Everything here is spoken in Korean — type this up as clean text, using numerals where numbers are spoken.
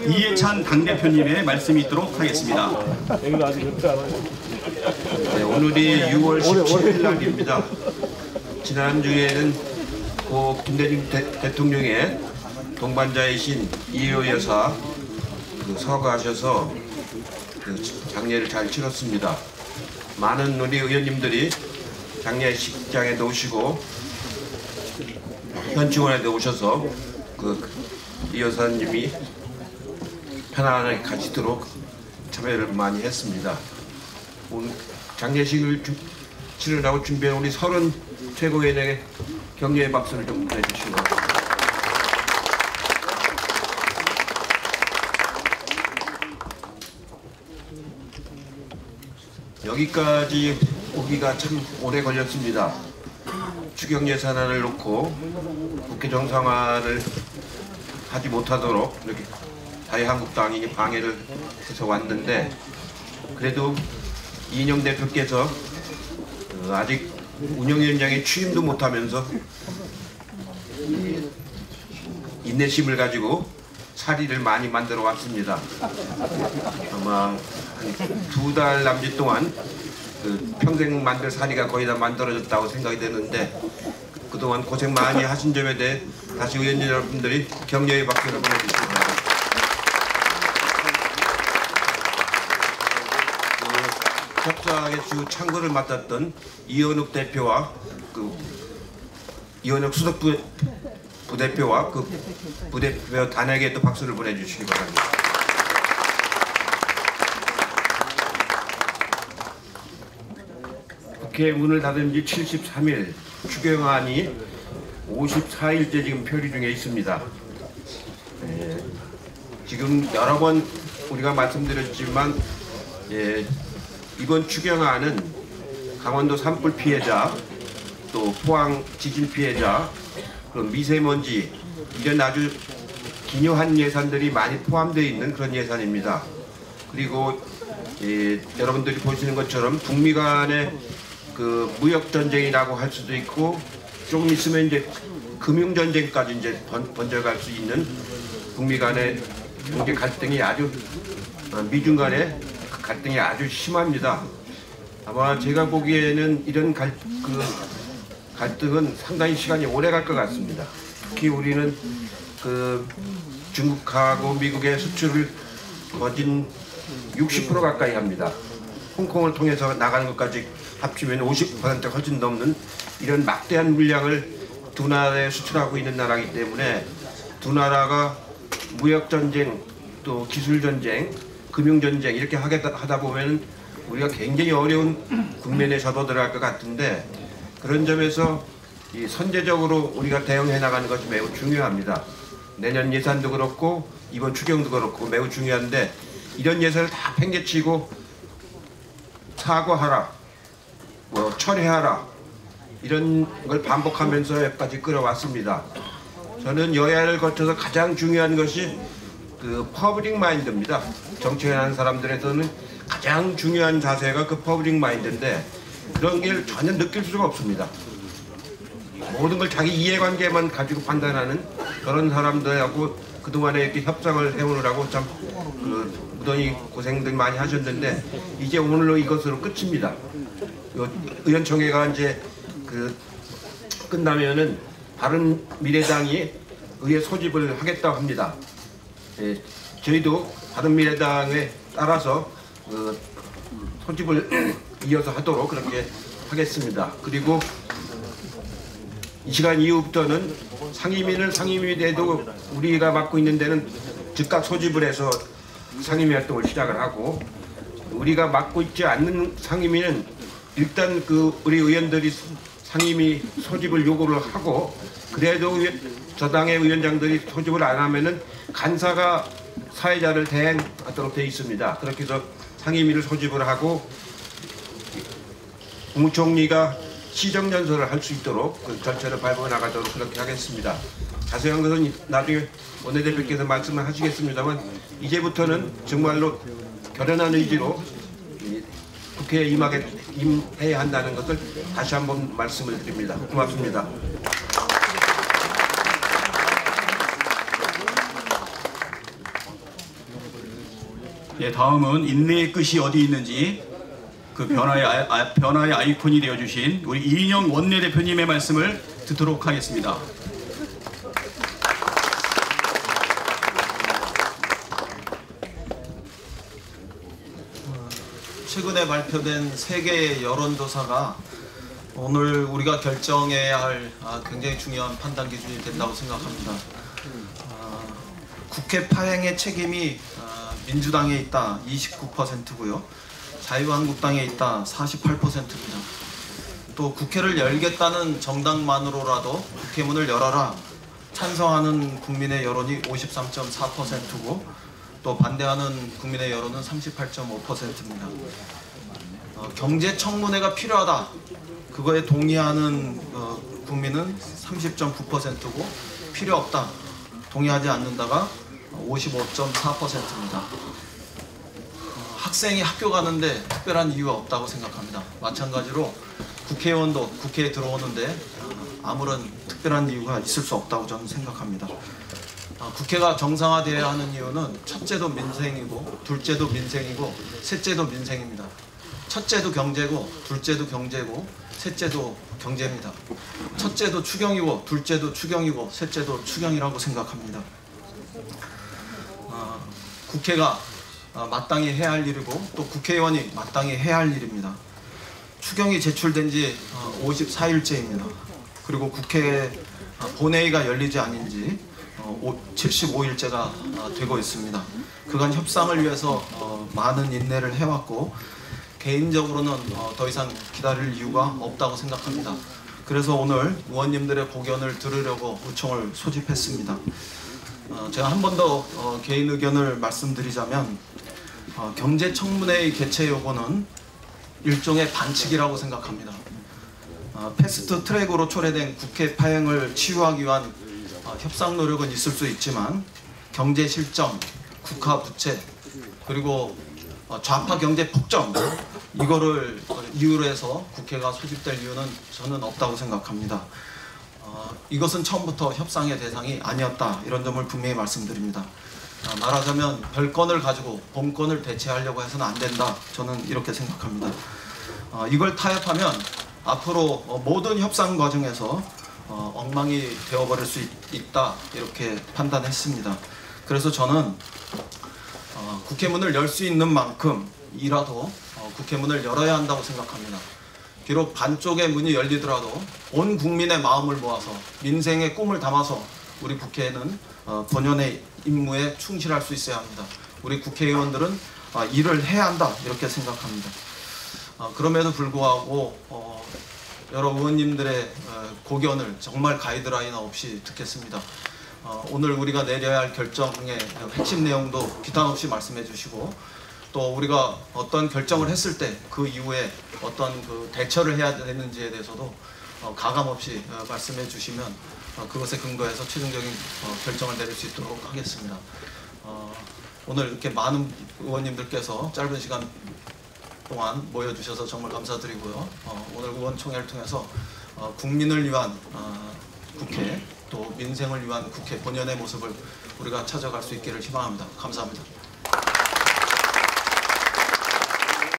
이해찬 당대표님의 말씀이 있도록 하겠습니다. 네, 오늘이 6월 17일 날입니다. 지난주에는 고 김대중 대통령의 동반자이신 이효 여사 서거하셔서 장례를 잘 치렀습니다. 많은 우리 의원님들이 장례식장에 오시고 현충원에도 오셔서 이 여사님이 편안하게 가시도록 참여를 많이 했습니다. 오늘 장례식을 치르라고 준비한 우리 30 최고위원에게 격려의 박수를 좀 보내주시고. 여기까지 오기가 참 오래 걸렸습니다. 추경 예산안을 놓고 국회 정상화를 하지 못하도록 이렇게 자유한국당이 방해를 해서 왔는데, 그래도 이인영 대표께서 아직 운영위원장에 취임도 못하면서 인내심을 가지고 사리를 많이 만들어 왔습니다. 아마 한 2달 남짓 동안 평생 만들 사리가 거의 다 만들어졌다고 생각이 되는데, 그동안 고생 많이 하신 점에 대해 다시 의원 여러분들이 격려의 박수를 보내주시기 바랍니다. 협상의 주 창구를 맡았던 이현욱 대표와 이현욱 수석 부대표와 부대표 단에게 또 박수를 보내주시기 바랍니다. 국회 문을 닫은 지 73일, 추경안이 54일째 지금 표리 중에 있습니다. 지금 여러 번 우리가 말씀드렸지만 이번 추경안은 강원도 산불 피해자, 또 포항 지진 피해자, 그런 미세먼지, 이런 아주 기묘한 예산들이 많이 포함되어 있는 그런 예산입니다. 그리고 여러분들이 보시는 것처럼 북미 간의 무역 전쟁이라고 할 수도 있고, 조금 있으면 이제 금융 전쟁까지 이제 번져갈 수 있는 북미 간의 경제 갈등이 미중 간의 갈등이 아주 심합니다. 아마 제가 보기에는 이런 갈등은 상당히 시간이 오래 갈 것 같습니다. 특히 우리는 중국하고 미국의 수출을 거진 60% 가까이 합니다. 홍콩을 통해서 나가는 것까지 합치면 50%가 훨씬 넘는 이런 막대한 물량을 두 나라에 수출하고 있는 나라이기 때문에, 두 나라가 무역전쟁, 또 기술전쟁, 금융전쟁 이렇게 하다 보면 우리가 굉장히 어려운 국면에 접어들어갈 것 같은데, 그런 점에서 선제적으로 우리가 대응해 나가는 것이 매우 중요합니다. 내년 예산도 그렇고 이번 추경도 그렇고 매우 중요한데, 이런 예산을 다 팽개치고 사과하라, 철회하라, 이런 걸 반복하면서 여기까지 끌어왔습니다. 저는 여야를 거쳐서 가장 중요한 것이 퍼블릭 마인드입니다. 정치하는 사람들에서는 가장 중요한 자세가 퍼블릭 마인드인데, 그런 게 전혀 느낄 수가 없습니다. 모든 걸 자기 이해관계만 가지고 판단하는 그런 사람들하고 그동안에 이렇게 협상을 해오느라고 참 무던히 고생들 많이 하셨는데, 이제 오늘로 이것으로 끝입니다. 의원총회가 이제 끝나면은 바른미래당이 의회 소집을 하겠다고 합니다. 저희도 바른미래당에 따라서 소집을 이어서 하도록 그렇게 하겠습니다. 그리고 이 시간 이후부터는 상임위는 돼도 우리가 맡고 있는 데는 즉각 소집을 해서 상임위 활동을 시작을 하고, 우리가 맡고 있지 않는 상임위는 일단 우리 의원들이 상임위 소집을 요구를 하고, 그래도 저당의 위원장들이 소집을 안 하면은 간사가 사회자를 대행하도록 되어 있습니다. 그렇게 해서 상임위를 소집을 하고 국무총리가 시정연설을 할 수 있도록 절차를 밟아 나가도록 그렇게 하겠습니다. 자세한 것은 나중에 원내대표께서 말씀을 하시겠습니다만, 이제부터는 정말로 결연한 의지로 국회에 임해야 한다는 것을 다시 한번 말씀을 드립니다. 고맙습니다. 예, 다음은 인내의 끝이 어디 있는지 그 변화의 아이콘이 되어주신 우리 이인영 원내대표님의 말씀을 듣도록 하겠습니다. 최근에 발표된 세계의 여론조사가 오늘 우리가 결정해야 할 굉장히 중요한 판단 기준이 된다고 생각합니다. 국회 파행의 책임이 민주당에 있다 29%고요. 자유한국당에 있다 48%입니다. 또 국회를 열겠다는 정당만으로라도 국회 문을 열어라 찬성하는 국민의 여론이 53.4%고 또 반대하는 국민의 여론은 38.5%입니다. 경제청문회가 필요하다 그거에 동의하는 국민은 30.9%고 필요 없다 동의하지 않는다가 55.4%입니다. 학생이 학교 가는데 특별한 이유가 없다고 생각합니다. 마찬가지로 국회의원도 국회에 들어오는데 아무런 특별한 이유가 있을 수 없다고 저는 생각합니다. 국회가 정상화되어야 하는 이유는 첫째도 민생이고 둘째도 민생이고 셋째도 민생입니다. 첫째도 경제고 둘째도 경제고 셋째도 경제입니다. 첫째도 추경이고 둘째도 추경이고 셋째도 추경이라고 생각합니다. 국회가 마땅히 해야 할 일이고 또 국회의원이 마땅히 해야 할 일입니다. 추경이 제출된 지 54일째입니다. 그리고 국회 본회의가 열리지 않은 지 75일째가 되고 있습니다. 그간 협상을 위해서 많은 인내를 해왔고 개인적으로는 더 이상 기다릴 이유가 없다고 생각합니다. 그래서 오늘 의원님들의 고견을 들으려고 의총을 소집했습니다. 제가 한 번 더 개인 의견을 말씀드리자면 경제청문회의 개최 요구는 일종의 반칙이라고 생각합니다. 패스트 트랙으로 초래된 국회 파행을 치유하기 위한 협상 노력은 있을 수 있지만 경제 실정, 국가 부채 그리고 좌파 경제 폭정 이거를 이유로 해서 국회가 소집될 이유는 저는 없다고 생각합니다. 이것은 처음부터 협상의 대상이 아니었다 이런 점을 분명히 말씀드립니다. 말하자면 별건을 가지고 본건을 대체하려고 해서는 안 된다 저는 이렇게 생각합니다. 이걸 타협하면 앞으로 모든 협상 과정에서 엉망이 되어버릴 수 있다 이렇게 판단했습니다. 그래서 저는 국회 문을 열 수 있는 만큼이라도 국회 문을 열어야 한다고 생각합니다. 비록 반쪽의 문이 열리더라도 온 국민의 마음을 모아서 민생의 꿈을 담아서 우리 국회에는 본연의 임무에 충실할 수 있어야 합니다. 우리 국회의원들은 일을 해야 한다 이렇게 생각합니다. 그럼에도 불구하고 여러 의원님들의 고견을 정말 가이드라인 없이 듣겠습니다. 오늘 우리가 내려야 할 결정의 핵심 내용도 기탄 없이 말씀해 주시고 또 우리가 어떤 결정을 했을 때 그 이후에 어떤 그 대처를 해야 되는지에 대해서도 가감 없이 말씀해 주시면 그것에 근거해서 최종적인 결정을 내릴 수 있도록 하겠습니다. 오늘 이렇게 많은 의원님들께서 짧은 시간 동안 모여주셔서 정말 감사드리고요. 오늘 의원총회를 통해서 국민을 위한 국회 또 민생을 위한 국회 본연의 모습을 우리가 찾아갈 수 있기를 희망합니다. 감사합니다.